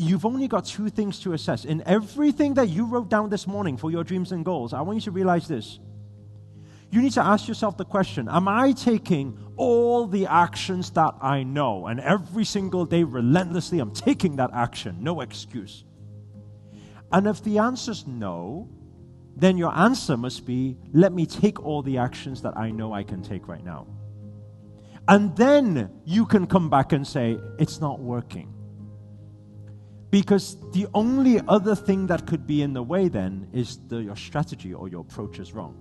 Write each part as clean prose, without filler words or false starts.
you've only got two things to assess. In everything that you wrote down this morning for your dreams and goals, I want you to realize this. You need to ask yourself the question, am I taking all the actions that I know? And every single day, relentlessly, I'm taking that action. No excuse. And if the answer's no, then your answer must be, let me take all the actions that I know I can take right now. And then you can come back and say, it's not working. Because the only other thing that could be in the way then is your strategy or your approach is wrong.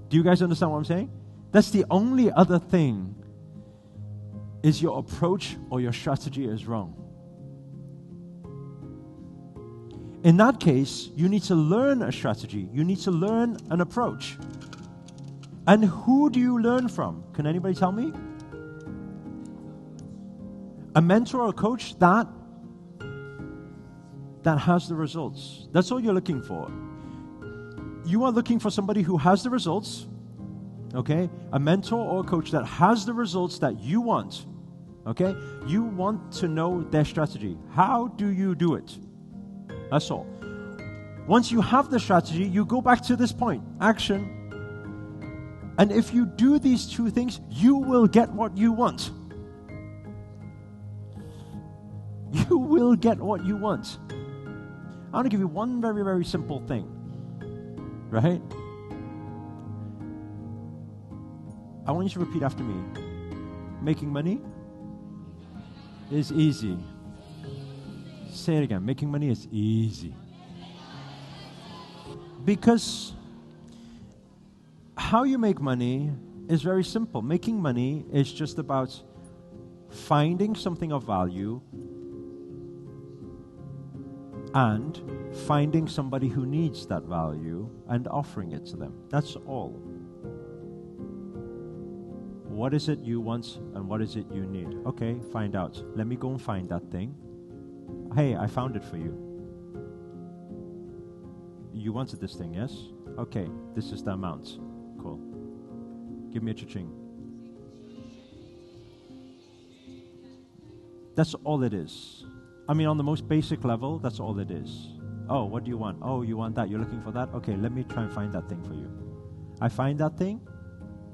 Do you guys understand what I'm saying? That's the only other thing, is your approach or your strategy is wrong. In that case, you need to learn a strategy. You need to learn an approach. And who do you learn from? Can anybody tell me? A mentor or a coach that has the results. That's all you're looking for. You are looking for somebody who has the results, okay? A mentor or a coach that has the results that you want, okay? You want to know their strategy. How do you do it? That's all. Once you have the strategy, you go back to this point, action. And if you do these two things, you will get what you want. You will get what you want. I want to give you one very, very simple thing. Right? I want you to repeat after me. Making money is easy. Say it again. Making money is easy. Because how you make money is very simple. Making money is just about finding something of value and finding somebody who needs that value and offering it to them. That's all. What is it you want and what is it you need? Okay, find out. Let me go and find that thing. Hey, I found it for you. You wanted this thing, yes? Okay, this is the amount. Cool. Give me a cha-ching. That's all it is. I mean, on the most basic level, that's all it is. Oh, what do you want? Oh, you want that? You're looking for that? Okay, let me try and find that thing for you. I find that thing.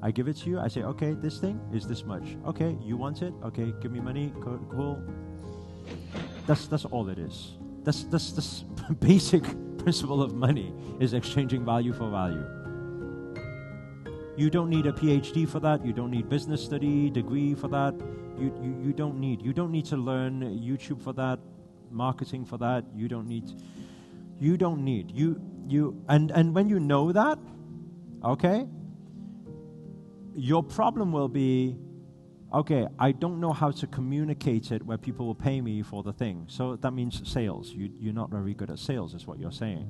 I give it to you. I say, okay, this thing is this much. Okay, you want it? Okay, give me money. Cool. That's all it is. That's basic principle of money, is exchanging value for value. You don't need a PhD for that. You don't need business study degree for that. You don't need. You don't need to learn YouTube for that, marketing for that. You don't need. And when you know that, okay, your problem will be, okay, I don't know how to communicate it where people will pay me for the thing. So that means sales. You're not very good at sales, is what you're saying.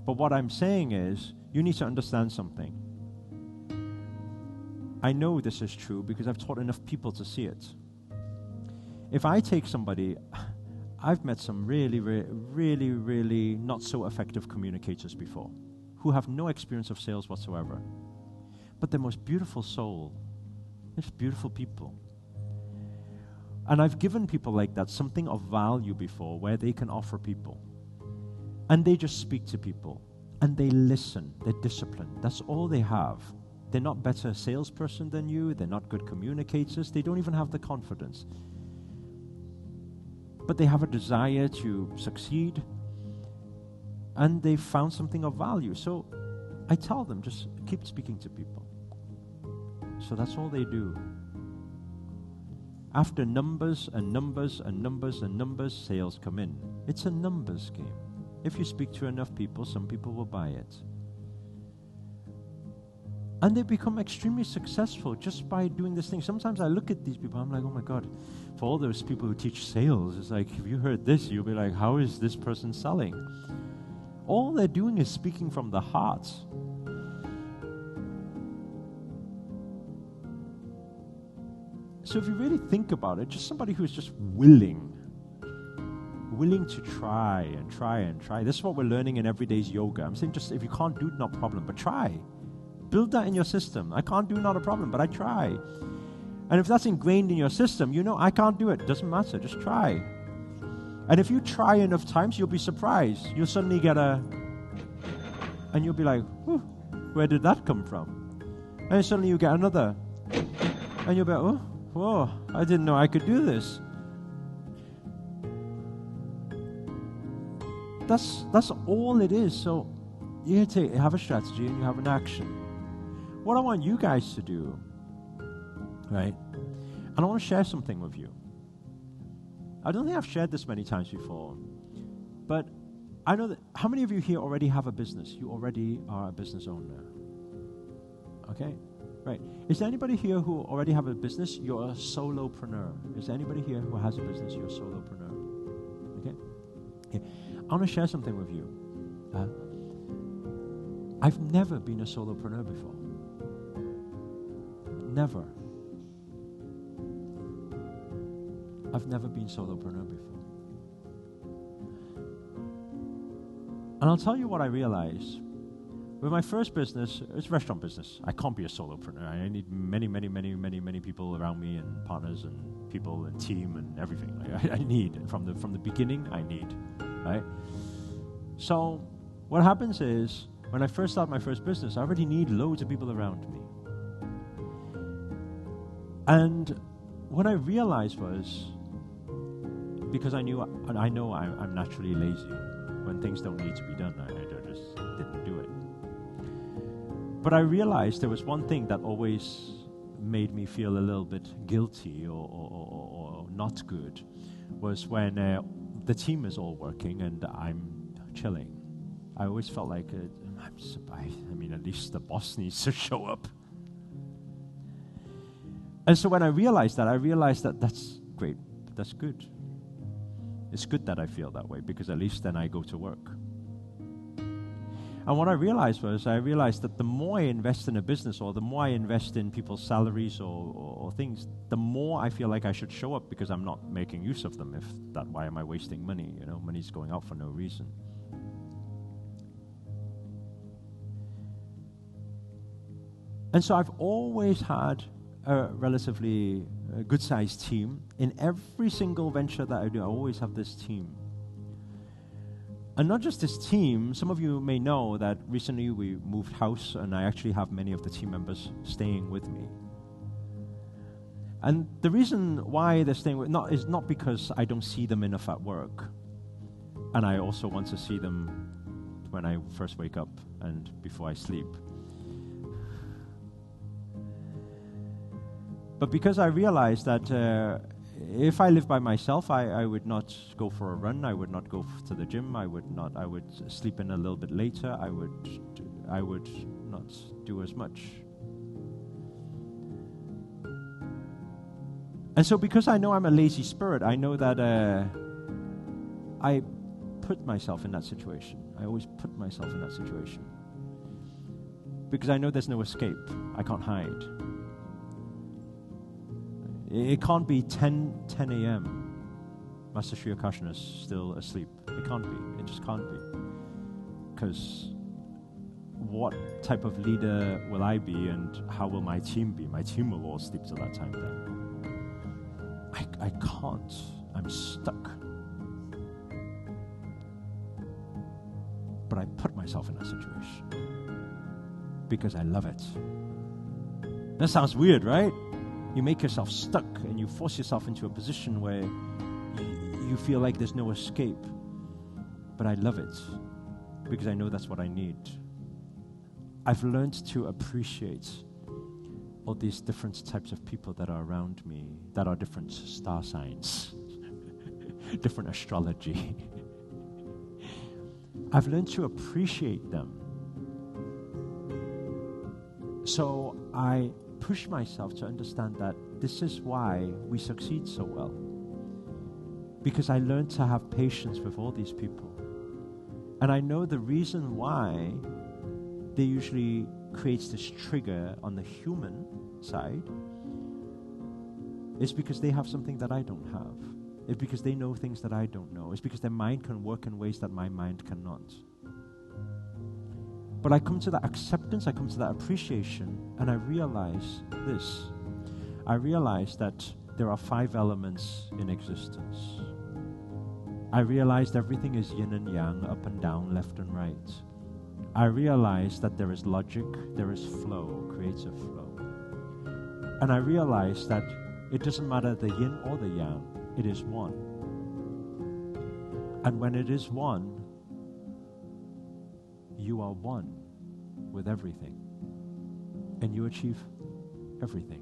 But what I'm saying is, you need to understand something. I know this is true because I've taught enough people to see it. If I take somebody, I've met some really, really, really not so effective communicators before who have no experience of sales whatsoever. But the most beautiful soul. It's beautiful people. And I've given people like that something of value before where they can offer people. And they just speak to people. And they listen. They're disciplined. That's all they have. They're not better salesperson than you. They're not good communicators. They don't even have the confidence. But they have a desire to succeed. And they've found something of value. So I tell them, just keep speaking to people. So that's all they do. After numbers and numbers and numbers and numbers, sales come in. It's a numbers game. If you speak to enough people, some people will buy it. And they become extremely successful just by doing this thing. Sometimes I look at these people, I'm like, oh my God, for all those people who teach sales, it's like, if you heard this, you'll be like, how is this person selling? All they're doing is speaking from the heart. So if you really think about it, just somebody who's just willing to try and try and try. This is what we're learning in everyday's yoga. I'm saying just if you can't do it, not a problem, but try. Build that in your system. I can't do, not a problem, but I try. And if that's ingrained in your system, you know, I can't do it. Doesn't matter. Just try. And if you try enough times, you'll be surprised. You'll suddenly get and you'll be like, where did that come from? And suddenly you get another. And you'll be like, whoa, I didn't know I could do this. That's all it is. So you have a strategy and you have an action. What I want you guys to do, right? And I want to share something with you. I don't think I've shared this many times before, but I know that how many of you here already have a business? You already are a business owner. Okay? Right. Is there anybody here who already have a business? You're a solopreneur. Is there anybody here who has a business? You're a solopreneur. Okay? I want to share something with you. I've never been a solopreneur before. Never. I've never been solopreneur before. And I'll tell you what I realized. With my first business, it's a restaurant business. I can't be a solopreneur. I need many people around me and partners and people and team and everything. Like I need from the beginning. I need, right? So what happens is when I first start my first business, I already need loads of people around me. And what I realized was because I know I'm naturally lazy. When things don't need to be done, I just didn't do it. But I realized there was one thing that always made me feel a little bit guilty or not good, was when the team is all working and I'm chilling. I always felt like, at least the boss needs to show up. And so when I realized that that's great, that's good. It's good that I feel that way because at least then I go to work. And what I realized that the more I invest in a business or the more I invest in people's salaries or things, the more I feel like I should show up because I'm not making use of them. Why am I wasting money? You know, money's going out for no reason. And so I've always had a relatively good-sized team. In every single venture that I do, I always have this team. And not just this team, some of you may know that recently we moved house and I actually have many of the team members staying with me. And the reason why they're staying is not because I don't see them enough at work. And I also want to see them when I first wake up and before I sleep. But because I realized that if I lived by myself, I would not go for a run. I would not go to the gym. I would sleep in a little bit later. I would not do as much. And so because I know I'm a lazy spirit, I know that I put myself in that situation. I always put myself in that situation. Because I know there's no escape. I can't hide. It can't be 10 a.m. Master Sri Akarshana is still asleep. It can't be. It just can't be. Because what type of leader will I be and how will my team be? My team will all sleep till that time then. I can't. I'm stuck. But I put myself in that situation because I love it. That sounds weird, right? You make yourself stuck and you force yourself into a position where you feel like there's no escape. But I love it because I know that's what I need. I've learned to appreciate all these different types of people that are around me, that are different star signs, different astrology. I've learned to appreciate them. So I push myself to understand that this is why we succeed so well. Because I learned to have patience with all these people. And I know the reason why they usually creates this trigger on the human side is because they have something that I don't have. It's because they know things that I don't know. It's because their mind can work in ways that my mind cannot. But I come to that acceptance, I come to that appreciation, and I realize this. I realized that there are 5 elements in existence. I realized everything is yin and yang, up and down, left and right. I realized that there is logic, there is flow, creative flow. And I realized that it doesn't matter the yin or the yang, it is one. And when it is one, you are one with everything. And you achieve everything.